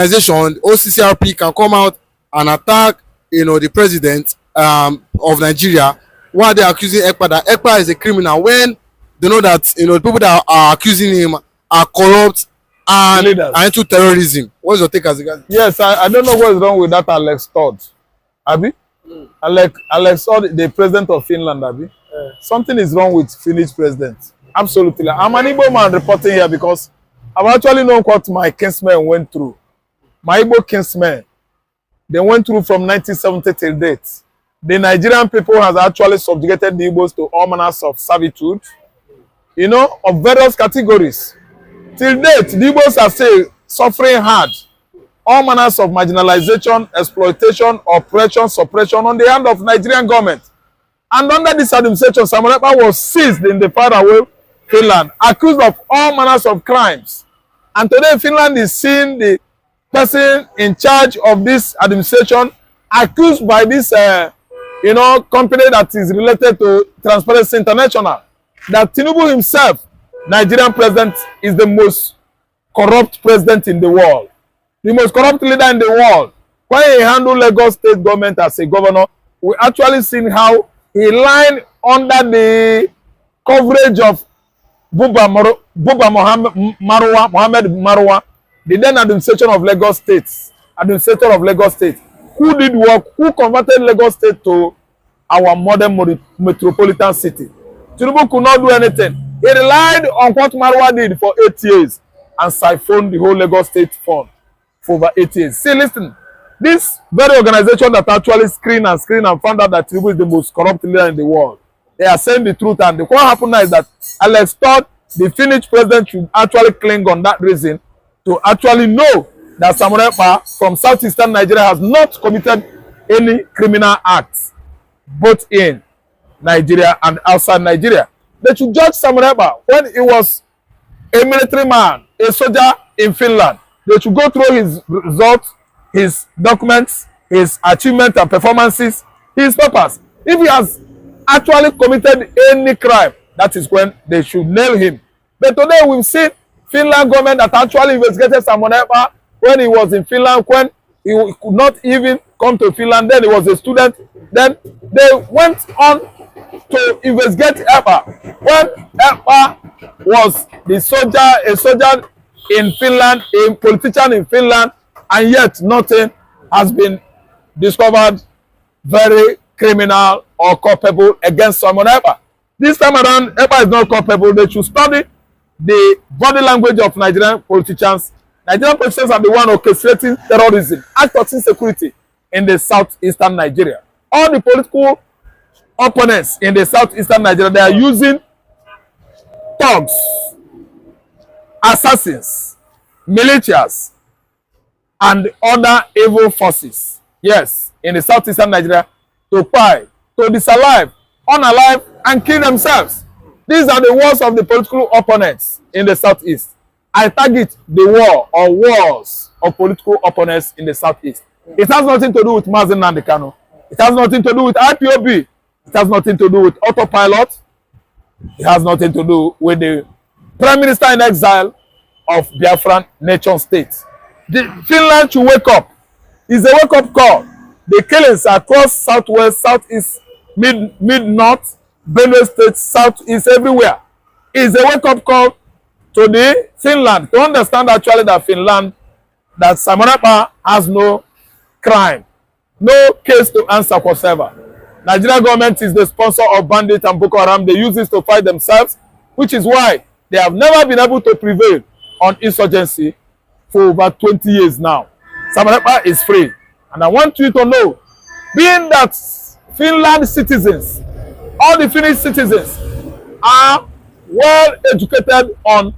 organization, OCCRP, can come out and attack, the president of Nigeria, while they're accusing Ekpa that Ekpa is a criminal, when they know that the people that are accusing him are corrupt and are into terrorism. What's your take as a guy? Yes, I don't know what's wrong with that Alex Stubb. Abi? Alex Stubb, the president of Finland, Abi? Something is wrong with Finnish president. Absolutely. I'm an Igbo man reporting here because I've actually known what my kinsmen went through. My Igbo kinsmen, they went through from 1970 till date. The Nigerian people has actually subjugated the Igbos to all manners of servitude, of various categories. Till date, the Igbos are still suffering hard. All manners of marginalization, exploitation, oppression, suppression on the hand of Nigerian government. And under this administration, Simon Ekpa was seized in the faraway Finland, accused of all manners of crimes. And today, Finland is seeing the person in charge of this administration accused by this, company that is related to Transparency International, that Tinubu himself, Nigerian president, is the most corrupt president in the world, the most corrupt leader in the world. When he handled Lagos state government as a governor, we actually seen how he lined under the coverage of Mohammed Marwa, the then administrator of Lagos State, who did work, who converted Lagos State to our modern metropolitan city. Tinubu could not do anything. He relied on what Marwa did for 8 years and siphoned the whole Lagos State fund for over 8 years. See, listen, this very organization that actually screened and found out that Tinubu is the most corrupt leader in the world, they are saying the truth. And what happened now is that Alex thought the Finnish president should actually cling on that reason to actually know that Simon Ekpa from southeastern Nigeria has not committed any criminal acts, both in Nigeria and outside Nigeria. They should judge Simon Ekpa when he was a military man, a soldier in Finland. They should go through his results, his documents, his achievements and performances, his papers. If he has actually committed any crime, that is when they should nail him. But today we've seen Finland government that actually investigated Simon Ekpa when he was in Finland, when he could not even come to Finland. Then he was a student. Then they went on to investigate Ekpa when Ekpa was a soldier in Finland, a politician in Finland, and yet nothing has been discovered very criminal or culpable against Simon Ekpa. This time around, Ekpa is not culpable. They should study the body language of Nigerian politicians. Nigerian politicians are the one orchestrating terrorism, act of insecurity in the southeastern Nigeria. All the political opponents in the southeastern Nigeria, they are using thugs, assassins, militias, and other evil forces, yes, in the southeastern Nigeria, to pry, to disalive, unalive, and kill themselves. These are the wars of the political opponents in the southeast. I target the war or wars of political opponents in the southeast. It has nothing to do with Mazen Nandekano. It has nothing to do with IPOB. It has nothing to do with autopilot. It has nothing to do with the Prime Minister in exile of Biafran nation state. Finland should wake up. It's a wake-up call. The killings across southwest, southeast, mid-north, Benue State, southeast, everywhere. It's a wake-up call to the Finland to understand actually that Finland, that Simon Ekpa has no crime, no case to answer whatsoever. Nigeria government is the sponsor of bandits and Boko Haram. They use this to fight themselves, which is why they have never been able to prevail on insurgency for over 20 years now. Simon Ekpa is free. And I want you to know, being that Finland citizens, all the Finnish citizens are well educated on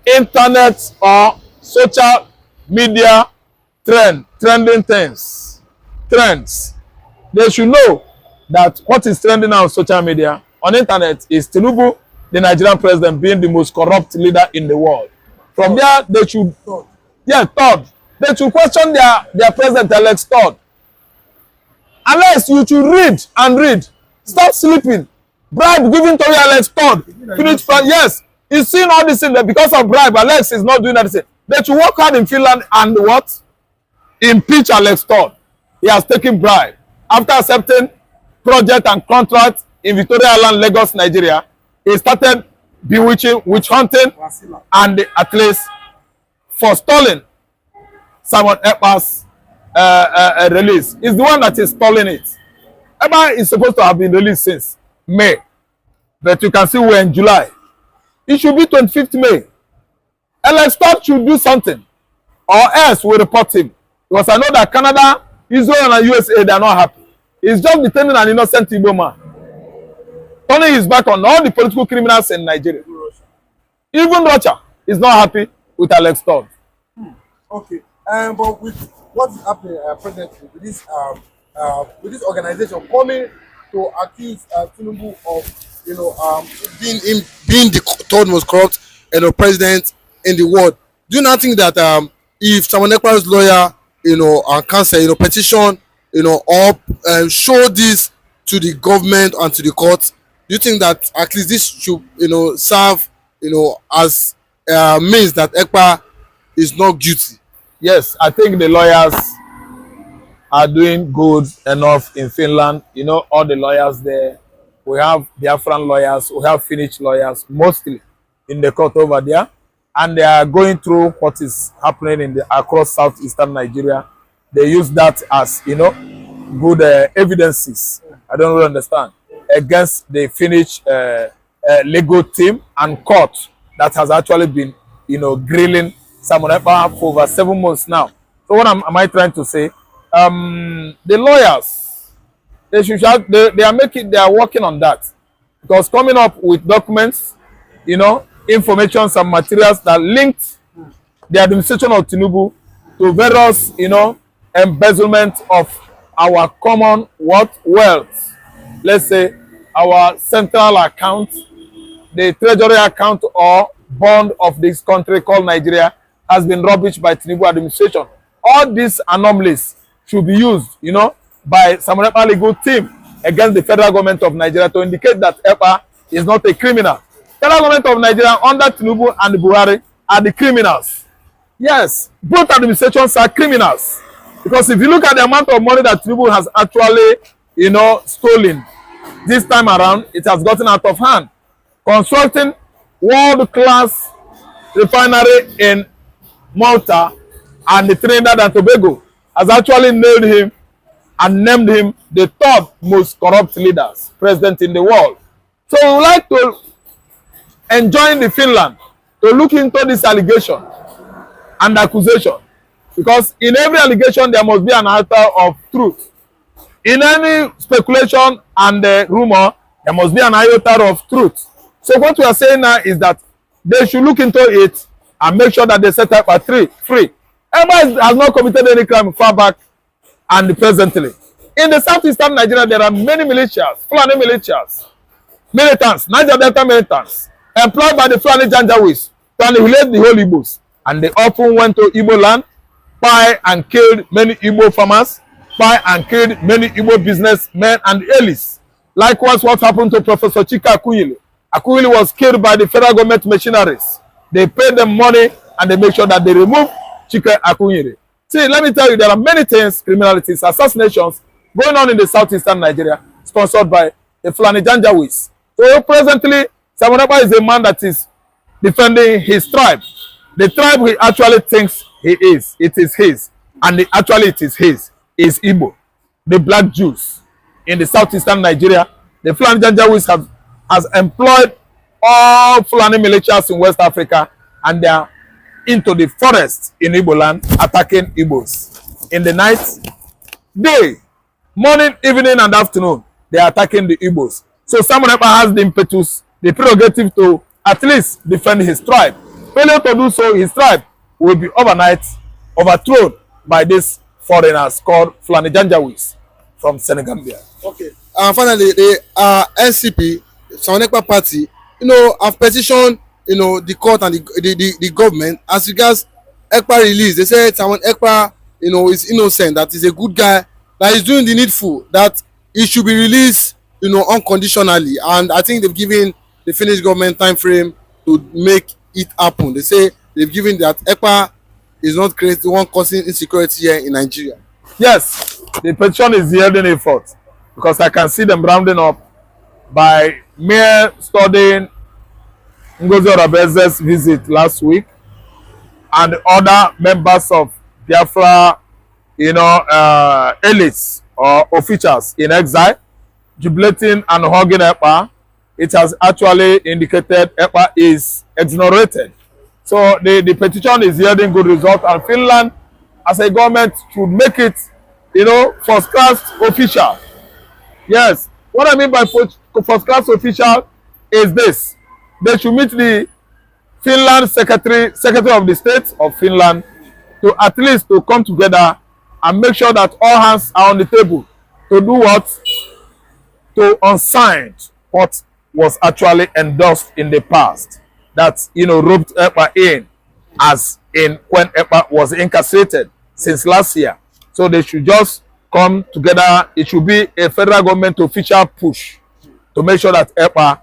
internet or social media trending things, trends. They should know that what is trending now on social media, on internet, is Tinubu, the Nigerian president, being the most corrupt leader in the world. From there, they should, third, they should question their president, Alex Todd. Unless you should read and read. Stop sleeping. Bribe given to you, Alex Todd. Finish, yes. He's seen all this thing that because of bribe, Alex is not doing anything. They should work hard in Finland and what? Impeach Alex Stubb. He has taken bribe. After accepting project and contract in Victoria Island, Lagos, Nigeria, he started bewitching, witch hunting, and at least forestalling Simon Ekpa's release. He's the one that is stalling it. Ekpa is supposed to have been released since May, but you can see we're in July. It should be 25th May. Alex Stubb should do something, or else we'll report him. Because I know that Canada, Israel, and USA, they are not happy. He's just detaining an innocent Igbo man, turning his back on all the political criminals in Nigeria. Even Russia is not happy with Alex Stubb. Okay, but with what is happening presently with this organization coming to accuse Tinubu of being the third most corrupt president in the world, do you not think that if Simon Ekpa's lawyer and counsel petition or show this to the government and to the court, do you think that at least this should serve as means that Ekpa is not guilty? Yes, I think the lawyers are doing good enough in Finland. All the lawyers there. We have Biafran lawyers, we have Finnish lawyers, mostly in the court over there. And they are going through what is happening across southeastern Nigeria. They use that as, good evidences. I don't really understand. Against the Finnish legal team and court that has actually been, grilling Simon Ekpa for over 7 months now. So what am I trying to say? The lawyers, they are working on that, because coming up with documents, information, some materials that linked the administration of Tinubu to various, embezzlement of our common wealth. Let's say our central account, the treasury account or bond of this country called Nigeria has been rubbished by Tinubu administration. All these anomalies should be used, by Simon Ekpa legal team against the federal government of Nigeria to indicate that Ekpa is not a criminal. Federal government of Nigeria under Tinubu and Buhari are the criminals. Yes, both administrations are criminals. Because if you look at the amount of money that Tinubu has actually, stolen this time around, it has gotten out of hand. Constructing world-class refinery in Malta and the Trinidad and Tobago has actually nailed him and named him the third most corrupt president in the world. So we would like to enjoin the Finland to look into this allegation and accusation, because in every allegation there must be an iota of truth. In any speculation and rumor, there must be an iota of truth. So what we are saying now is that they should look into it and make sure that they set up a free. Ekpa has not committed any crime far back and presently. In the southeastern Nigeria, there are many militias, Fulani militias, militants, Niger Delta militants, employed by the Fulani Janjaweeds to annihilate the whole Igbos. And they often went to Igbo land, spy and killed many Igbo farmers, spy and killed many Igbo businessmen and elites. Likewise, what happened to Professor Chika Akunyili? Akunyili was killed by the federal government machineries. They paid them money and they make sure that they remove Chika Akunyili. See, let me tell you, there are many things, criminalities, assassinations going on in the southeastern Nigeria, sponsored by the Fulani Janjaweeds. So presently, Simon Ekpa is a man that is defending his tribe. The tribe he actually thinks he is, it is his. And actually it is his, is Igbo, the black Jews. In the southeastern Nigeria, the Fulani Janjaweeds has employed all Fulani militias in West Africa, and they are into the forest in Igbo land, attacking Igbos. In the night, day, morning, evening, and afternoon, they are attacking the Igbos. So Simon Ekpa has the impetus, the prerogative to at least defend his tribe. Failure to do so, his tribe will be overnight overthrown by these foreigners called Fulani Janjaweeds from Senegambia. Okay. Finally, the NCP, Simon Ekpa party, have petitioned, the court and the government as regards Ekpa release. They say Simon Ekpa, is innocent, that is a good guy, that is doing the needful, that he should be released, unconditionally. And I think they've given the Finnish government time frame to make it happen. They say they've given that Ekpa is not creating one causing insecurity here in Nigeria? Yes, the petition is yielding effort because I can see them rounding up by mere studying Ngozi Orabeze's visit last week and other members of Biafra, elites or officials in exile, jubilating and hugging Ekpa. It has actually indicated Ekpa is exonerated. So the petition is yielding good result, and Finland as a government should make it, first class official. Yes, what I mean by first class official is this: they should meet the Finland secretary of the state of Finland to at least to come together and make sure that all hands are on the table to do what? To unsign what was actually endorsed in the past, that roped Ekpa in, as in when Ekpa was incarcerated since last year. So they should just come together. It should be a federal government official push to make sure that Ekpa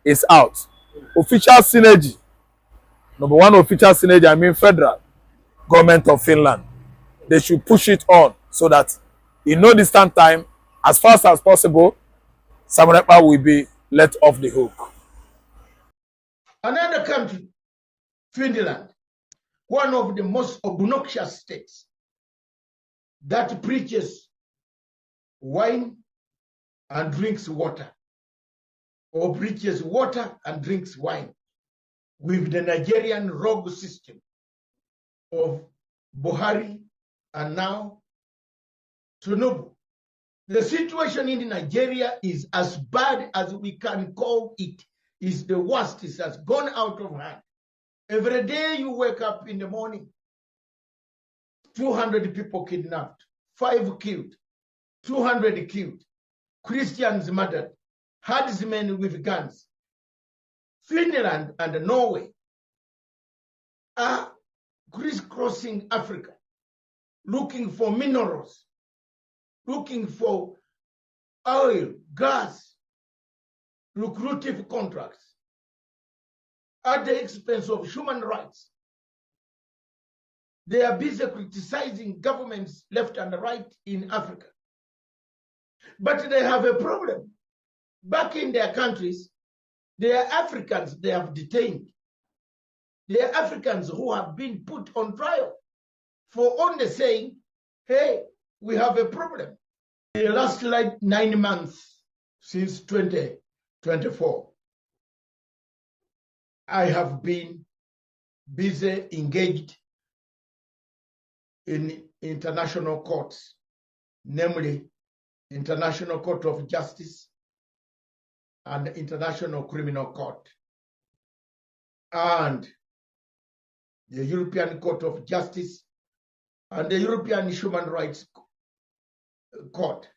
is out. Official synergy. Number one, official synergy, I mean federal government of Finland. They should push it on so that in no distant time, as fast as possible, Samuel Ekpa will be let off the hook. Another country, Finland, one of the most obnoxious states that preaches wine and drinks water, or preaches water and drinks wine, with the Nigerian rogue system of Buhari and now Tinubu. The situation in Nigeria is as bad as we can call it. It's the worst. It has gone out of hand. Every day you wake up in the morning, 200 people kidnapped, 5 killed, 200 killed, Christians murdered, herdsmen with guns. Finland and Norway are crisscrossing Africa, looking for minerals, looking for oil, gas, lucrative contracts at the expense of human rights. They are busy criticizing governments left and right in Africa. But they have a problem. Back in their countries, there are Africans they have detained. There are Africans who have been put on trial for only saying, hey, we have a problem. In the last 9 months since 2024, I have been busy engaged in international courts, namely International Court of Justice and International Criminal Court, and the European Court of Justice and the European Human Rights Court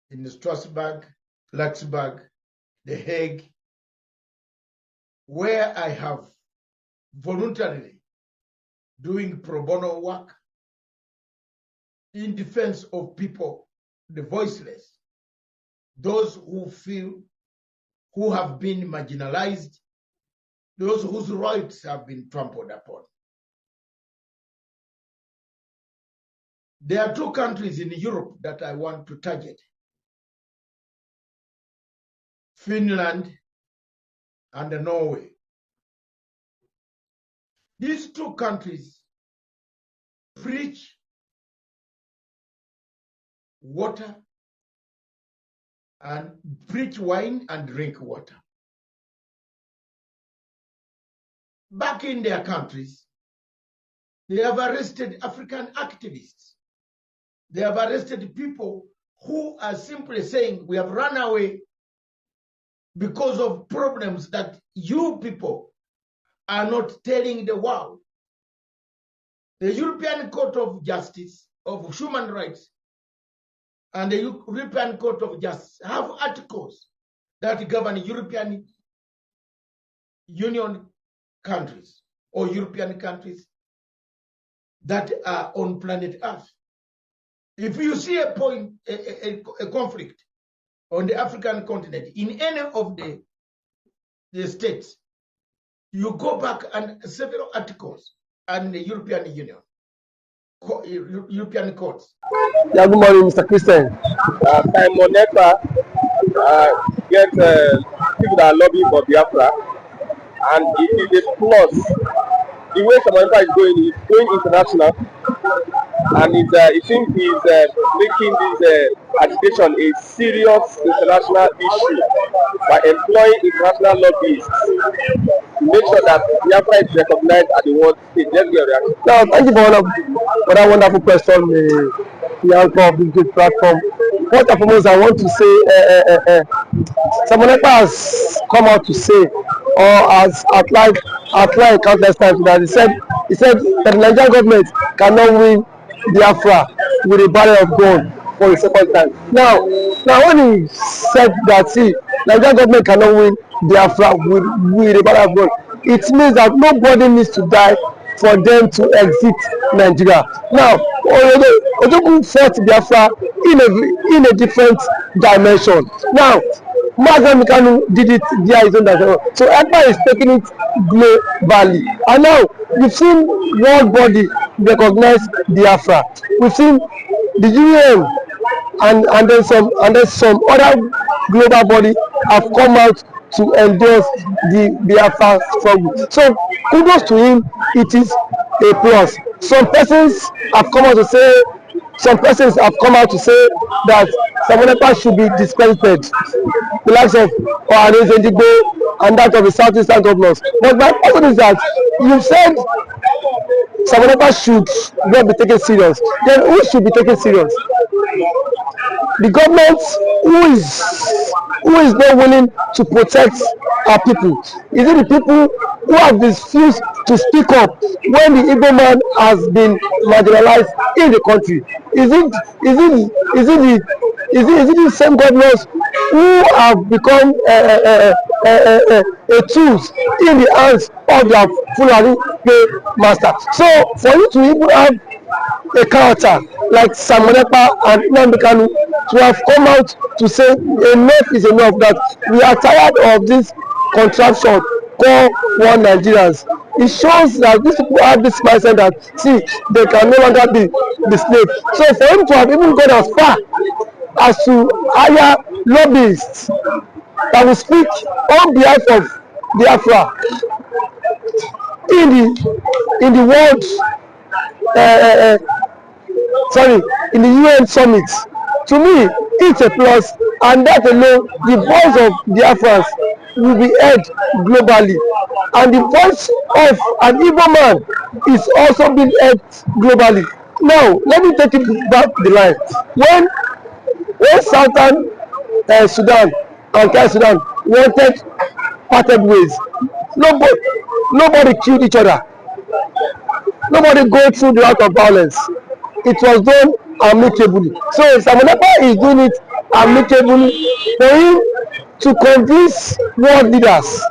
in Strasbourg, Luxembourg, The Hague, where I have voluntarily doing pro bono work in defense of people, the voiceless, those who have been marginalized, those whose rights have been trampled upon. There are 2 countries in Europe that I want to target: Finland and Norway. These 2 countries preach water and preach wine and drink water. Back in their countries, they have arrested African activists. They have arrested people who are simply saying, we have run away because of problems that you people are not telling the world. The European Court of Justice of Human Rights and the European Court of Justice have articles that govern European Union countries or European countries that are on planet Earth. If you see a conflict on the African continent in any of the states, you go back and several articles and the European Union, European courts. Yeah, good morning, Mr. Christian. Time on Ekpa get people that are lobbying for Biafra, and it is a plus. The way Samantha is going international, and it seems he's making this agitation a serious international issue by employing international lobbyists to make sure that Biafra is recognized at the world stage. Let's get a reaction. Now, thank you for that wonderful question, the anchor of this great platform. First and foremost, I want to say, Samoneka has come out to say, or has outlined countless times that he said that the Nigerian government cannot win Biafra with a barrel of gold for the second time. Now when he said that, see, Nigerian government cannot win Biafra with a barrel of gold, it means that nobody needs to die for them to exit Nigeria. Now, Ojogun fought Biafra in a different dimension. Now, Mazen Mikanu did it via his own dimension. So Ekpa is taking it globally. And now, we've seen world body recognize Biafra. We've seen the UN and then some other global body have come out to endorse the Biafra struggle. So kudos to him, it is a plus. Some persons have come out to say that Samoneka should be discredited, the likes of Ohanes Edigbo and that of the Southeastern governors. But my question is that you said Samoneka should not be taken serious. Then who should be taken serious? The government who is not willing to protect our people? Is it the people who have refused to speak up when the Igbo man has been marginalized in the country? Is it the same governors who have become a tools in the hands of their Fulani master? So for you to even have a character like Samoneka and Nnamdi Kanu to have come out to say enough is enough, that we are tired of this contraption called one Nigerians. It shows that these people have this mindset that, see, they can no longer be the slave. So for him to have even gone as far as to hire lobbyists that will speak on behalf of Biafra in the world in the UN summit, to me it's a plus, and that alone, the voice of Biafrans will be heard globally, and the voice of an Igbo man is also being heard globally. Now let me take it back the line. When Southern Sudan and South Sudan wanted parted ways, nobody killed each other. Nobody go through the route of violence. It was done amicably. So Samoneka is doing it amicably for him to convince world leaders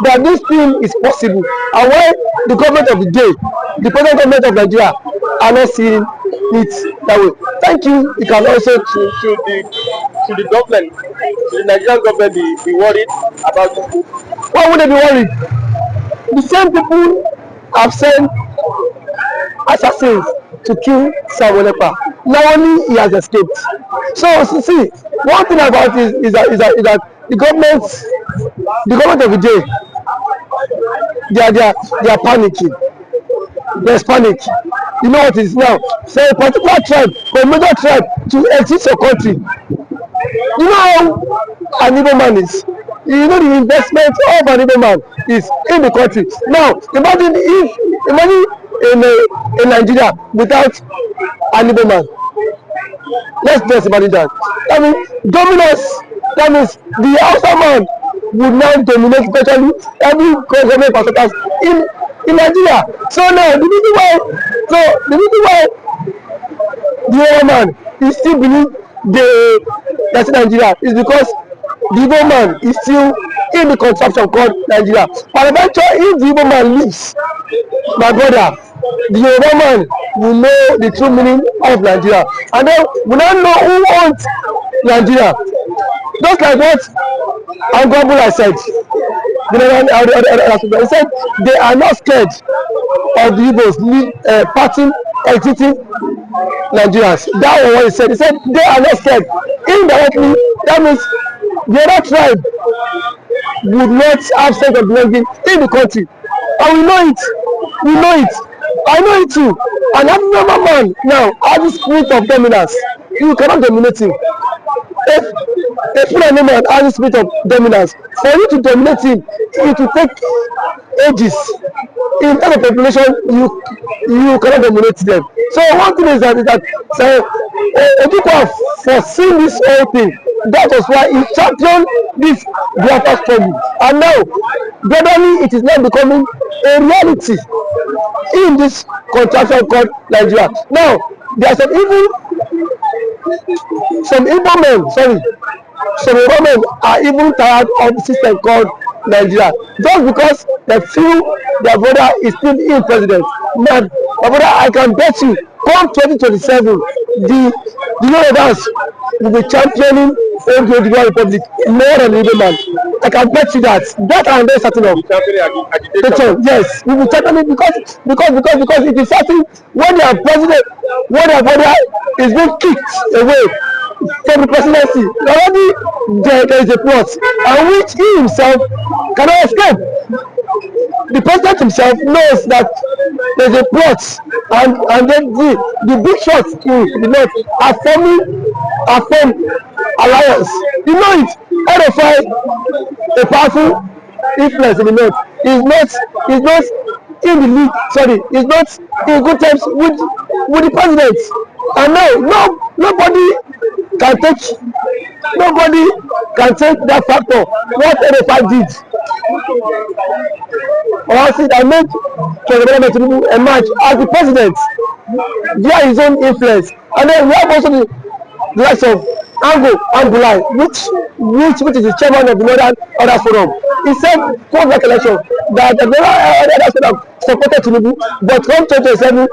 that this thing is possible, and why the government of the day, the present government of Nigeria, are not seeing it that way. Thank you. You can also Should the government, should the Nigerian government be worried about this? Why would they be worried? The same people have sent assassins to kill Samoneka. Now only he has escaped. So see, one thing about it is that the government of the day, they are panicking. There's panic. You know what it is now? Say a particular tribe, a major tribe, to exit your country. You know how an Igbo man is. You know the investment of an Igbo man is in the country. Now imagine in Nigeria without an Igbo man. Let's just imagine that. I mean, dominance. That means the Hausa man would now dominate virtually every government parastatals in Nigeria. So now the reason why the Igbo man is still believe that's Nigeria is because the Igbo man is still in the contraption called Nigeria. But eventually, if the Igbo man leaves, my brother, the Yoruba man will know the true meaning of Nigeria, and then we don't know who owns Nigeria. Just like what Angobula said, the Northern, he said they are not scared of the Igbos parting, exiting Nigerians. That was what he said. He said they are not scared. Indirectly, that means the other tribe would not have sense of belonging in the country. And we know it. We know it. I know it too. An abnormal man now has the spirit of dominance. You cannot dominate him. If a Fulani man has the spirit of dominance, for you to dominate him, it will take ages. In terms of population, you cannot dominate them. So one thing is that Ekpa have foreseen this whole thing. That was why he championed this Biafra struggle. And now, gradually, it is now becoming a reality in this contraction called Nigeria. Now, there are some Igbo men are even tired of the system called Nigeria. Just because they feel their brother is still in president. Man, my brother, I can bet you, come 2027, the Yorubas will be championing the Republic more than the Igbo man. I can bet you that. That and then certain of. Yes, we will championing because it is certain when their president, when their brother is being kicked away from the presidency, already there is a plot, and which he himself cannot escape. The president himself knows that there is a plot, and then the big shots in the north are formed alliance. You know it. RFI, a powerful influence in the north, is not in the league. Sorry, is not in good terms with the president. And now nobody can take that factor. What RFI did. Honestly, I made President Tinubu emerge as the president via his own influence. And then we have also the likes of Angulai, which is the chairman of the Northern Order Forum. He said, post that election, that the Northern Order Forum supported Tinubu, but come 2027,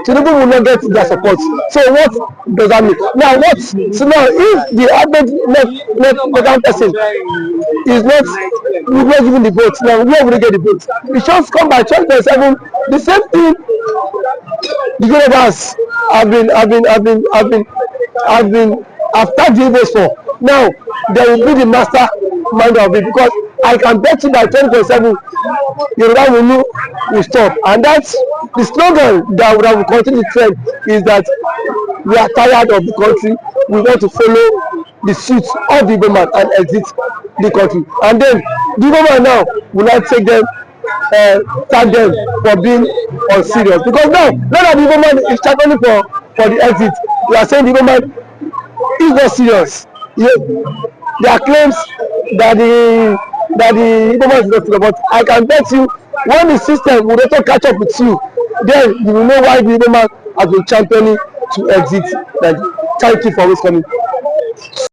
Tinubu will not get their support. So what does that mean? Now so now if the average left person is not given the vote, now where will they get the vote? It just come by 2027. The same thing the Yorubas have been after the Igbos for. Now they will be the master mind of it, because I can bet you by 2027 Yoruba will stop. And that's the slogan that will continue the trend, is that we are tired of the country, we want to follow the suit of the Igbo man and exit the country. And then the Igbo man now will not take them, tag them for being unserious, because now that the Igbo man is championing for the exit, we are saying the Igbo man is not serious. There are claims that the Igbo man is not serious, but I can bet you when the system will also catch up with you, then you will know why the Igbo man has been championing to exit. Thank you for always coming.